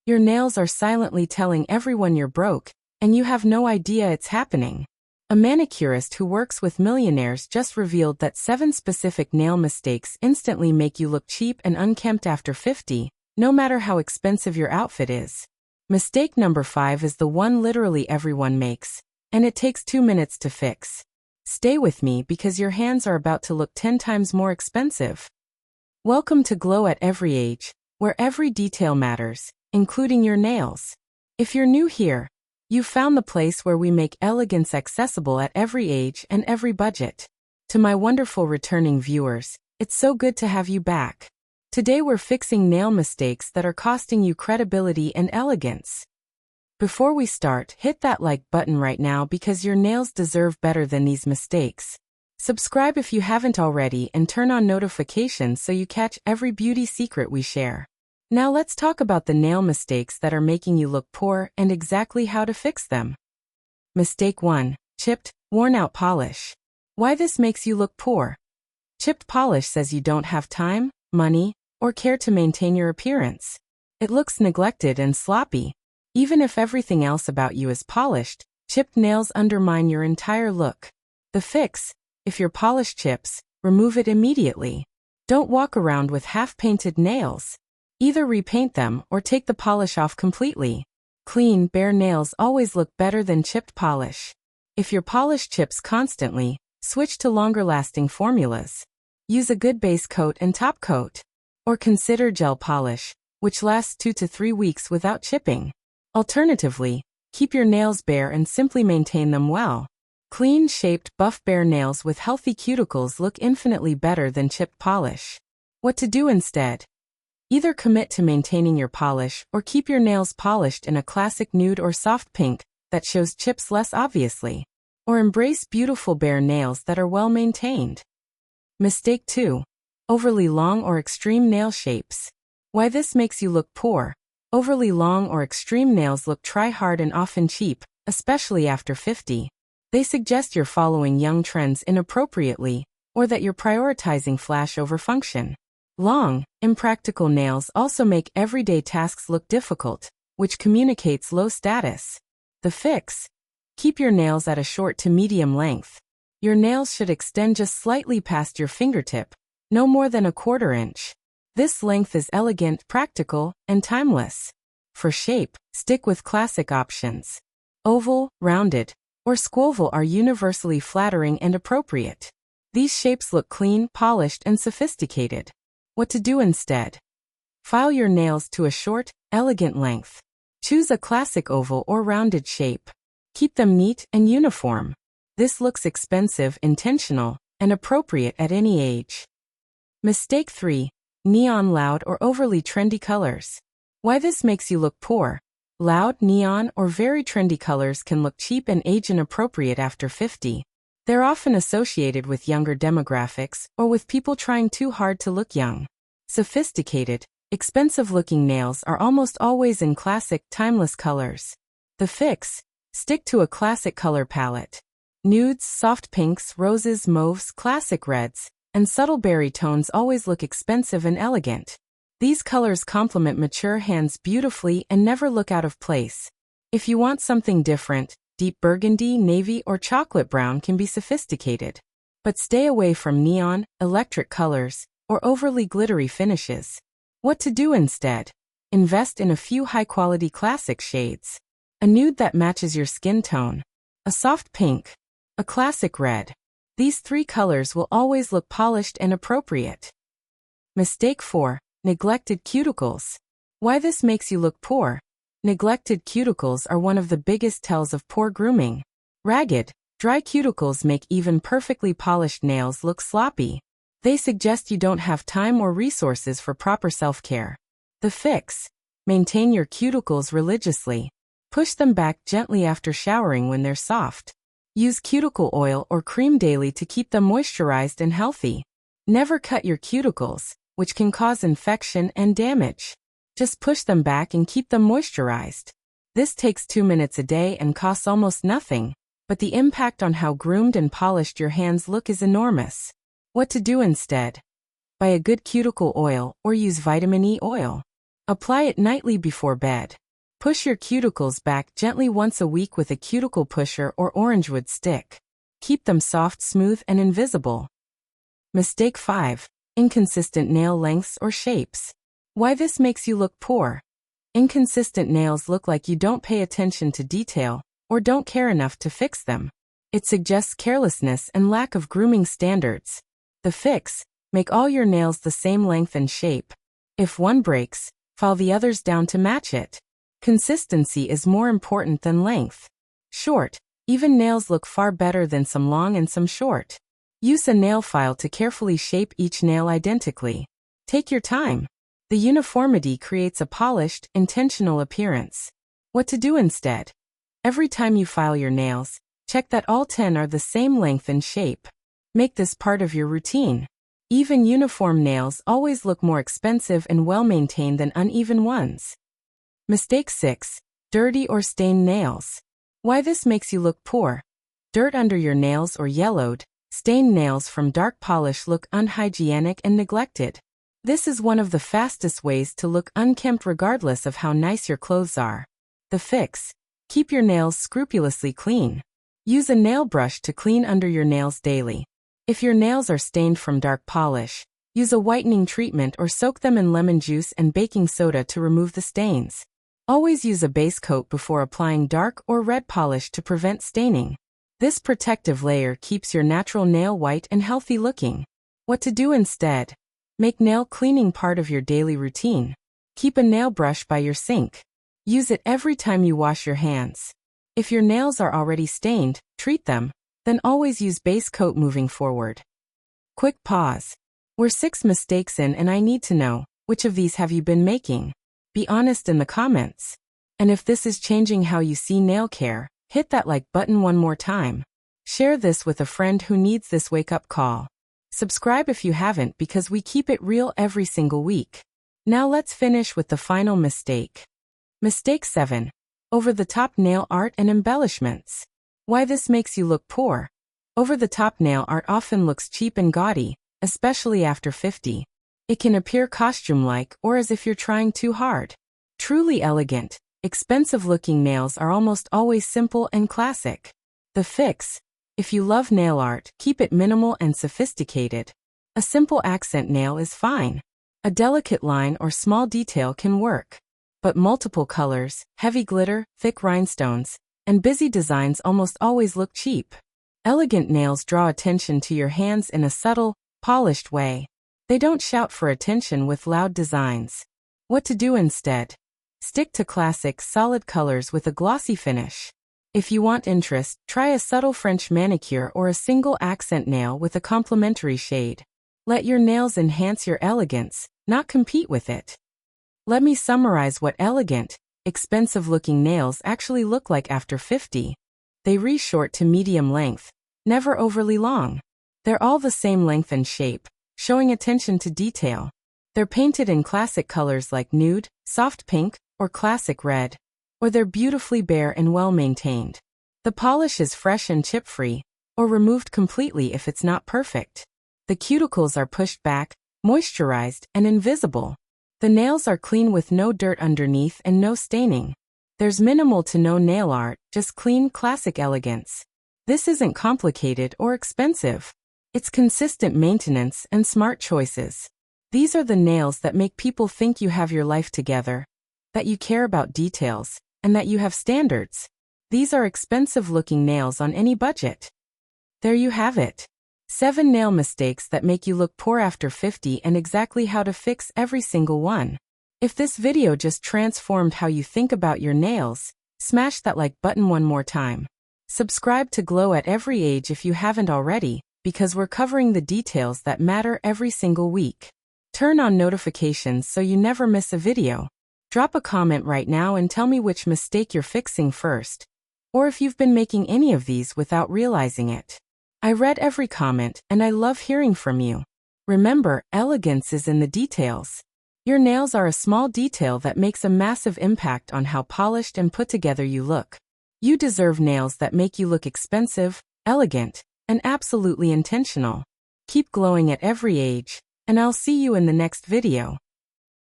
Your nails are silently telling everyone you're broke, and you have no idea it's happening. A manicurist who works with millionaires just revealed that 7 specific nail mistakes instantly make you look cheap and unkempt after 50, no matter how expensive your outfit is. Mistake number 5 is the one literally everyone makes, and it takes 2 minutes to fix. Stay with me because your hands are about to look 10 times more expensive. Welcome to Glow at Every Age, where every detail matters, including your nails. If you're new here, you've found the place where we make elegance accessible at every age and every budget. To my wonderful returning viewers, it's so good to have you back. Today we're fixing nail mistakes that are costing you credibility and elegance. Before we start, hit that like button right now because your nails deserve better than these mistakes. Subscribe if you haven't already and turn on notifications so you catch every beauty secret we share. Now let's talk about the nail mistakes that are making you look poor and exactly how to fix them. Mistake 1. Chipped, worn-out polish. Why this makes you look poor? Chipped polish says you don't have time, money, or care to maintain your appearance. It looks neglected and sloppy. Even if everything else about you is polished, chipped nails undermine your entire look. The fix: if your polish chips, remove it immediately. Don't walk around with half-painted nails. Either repaint them or take the polish off completely. Clean, bare nails always look better than chipped polish. If your polish chips constantly, switch to longer-lasting formulas. Use a good base coat and top coat. Or consider gel polish, which lasts 2 to 3 weeks without chipping. Alternatively, keep your nails bare and simply maintain them well. Clean, shaped, buff bare nails with healthy cuticles look infinitely better than chipped polish. What to do instead? Either commit to maintaining your polish or keep your nails polished in a classic nude or soft pink that shows chips less obviously. Or embrace beautiful bare nails that are well maintained. Mistake 2. Overly long or extreme nail shapes. Why this makes you look poor? Overly long or extreme nails look try-hard and often cheap, especially after 50. They suggest you're following young trends inappropriately, or that you're prioritizing flash over function. Long, impractical nails also make everyday tasks look difficult, which communicates low status. The fix: keep your nails at a short to medium length. Your nails should extend just slightly past your fingertip, no more than a 1/4 inch. This length is elegant, practical, and timeless. For shape, stick with classic options. Oval, rounded, or squoval are universally flattering and appropriate. These shapes look clean, polished, and sophisticated. What to do instead? File your nails to a short, elegant length. Choose a classic oval or rounded shape. Keep them neat and uniform. This looks expensive, intentional, and appropriate at any age. Mistake 3. Neon, loud, or overly trendy colors. Why this makes you look poor? Loud, neon, or very trendy colors can look cheap and age inappropriate after 50. They're often associated with younger demographics or with people trying too hard to look young. Sophisticated, expensive-looking nails are almost always in classic, timeless colors. The fix: stick to a classic color palette. Nudes, soft pinks, roses, mauves, classic reds, and subtle berry tones always look expensive and elegant. These colors complement mature hands beautifully and never look out of place. If you want something different, deep burgundy, navy, or chocolate brown can be sophisticated. But stay away from neon, electric colors, or overly glittery finishes. What to do instead? Invest in a few high-quality classic shades. A nude that matches your skin tone. A soft pink. A classic red. These 3 colors will always look polished and appropriate. Mistake 4. Neglected cuticles. Why this makes you look poor? Neglected cuticles are one of the biggest tells of poor grooming. Ragged, dry cuticles make even perfectly polished nails look sloppy. They suggest you don't have time or resources for proper self-care. The fix: maintain your cuticles religiously. Push them back gently after showering when they're soft. Use cuticle oil or cream daily to keep them moisturized and healthy. Never cut your cuticles, which can cause infection and damage. Just push them back and keep them moisturized. This takes 2 minutes a day and costs almost nothing, but the impact on how groomed and polished your hands look is enormous. What to do instead? Buy a good cuticle oil or use vitamin E oil. Apply it nightly before bed. Push your cuticles back gently once a week with a cuticle pusher or orangewood stick. Keep them soft, smooth, and invisible. Mistake 5. Inconsistent nail lengths or shapes. Why this makes you look poor. Inconsistent nails look like you don't pay attention to detail or don't care enough to fix them. It suggests carelessness and lack of grooming standards. The fix: make all your nails the same length and shape. If one breaks, file the others down to match it. Consistency is more important than length. Short: even nails look far better than some long and some short. Use a nail file to carefully shape each nail identically. Take your time. The uniformity creates a polished, intentional appearance. What to do instead? Every time you file your nails, check that all 10 are the same length and shape. Make this part of your routine. Even uniform nails always look more expensive and well-maintained than uneven ones. Mistake 6. Dirty or stained nails. Why this makes you look poor. Dirt under your nails or yellowed, stained nails from dark polish look unhygienic and neglected. This is one of the fastest ways to look unkempt regardless of how nice your clothes are. The fix: keep your nails scrupulously clean. Use a nail brush to clean under your nails daily. If your nails are stained from dark polish, use a whitening treatment or soak them in lemon juice and baking soda to remove the stains. Always use a base coat before applying dark or red polish to prevent staining. This protective layer keeps your natural nail white and healthy looking. What to do instead? Make nail cleaning part of your daily routine. Keep a nail brush by your sink. Use it every time you wash your hands. If your nails are already stained, treat them, then always use base coat moving forward. Quick pause. We're 6 mistakes in and I need to know, which of these have you been making? Be honest in the comments. And if this is changing how you see nail care, hit that like button one more time. Share this with a friend who needs this wake-up call. Subscribe if you haven't because we keep it real every single week. Now let's finish with the final mistake. Mistake 7. Over-the-top nail art and embellishments. Why this makes you look poor. Over-the-top nail art often looks cheap and gaudy, especially after 50. It can appear costume-like or as if you're trying too hard. Truly elegant, expensive-looking nails are almost always simple and classic. The fix: if you love nail art, keep it minimal and sophisticated. A simple accent nail is fine. A delicate line or small detail can work. But multiple colors, heavy glitter, thick rhinestones, and busy designs almost always look cheap. Elegant nails draw attention to your hands in a subtle, polished way. They don't shout for attention with loud designs. What to do instead? Stick to classic, solid colors with a glossy finish. If you want interest, try a subtle French manicure or a single accent nail with a complementary shade. Let your nails enhance your elegance, not compete with it. Let me summarize what elegant, expensive-looking nails actually look like after 50. They re-short to medium length, never overly long. They're all the same length and shape, showing attention to detail. They're painted in classic colors like nude, soft pink, or classic red. Or they're beautifully bare and well-maintained. The polish is fresh and chip-free, or removed completely if it's not perfect. The cuticles are pushed back, moisturized, and invisible. The nails are clean with no dirt underneath and no staining. There's minimal to no nail art, just clean, classic elegance. This isn't complicated or expensive. It's consistent maintenance and smart choices. These are the nails that make people think you have your life together, that you care about details, and that you have standards. These are expensive-looking nails on any budget. There you have it. 7 nail mistakes that make you look poor after 50 and exactly how to fix every single one. If this video just transformed how you think about your nails, smash that like button one more time. Subscribe to Glow at every age if you haven't already, because we're covering the details that matter every single week. Turn on notifications so you never miss a video. Drop a comment right now and tell me which mistake you're fixing first, or if you've been making any of these without realizing it. I read every comment and I love hearing from you. Remember, elegance is in the details. Your nails are a small detail that makes a massive impact on how polished and put together you look. You deserve nails that make you look expensive, elegant, and absolutely intentional. Keep glowing at every age, and I'll see you in the next video.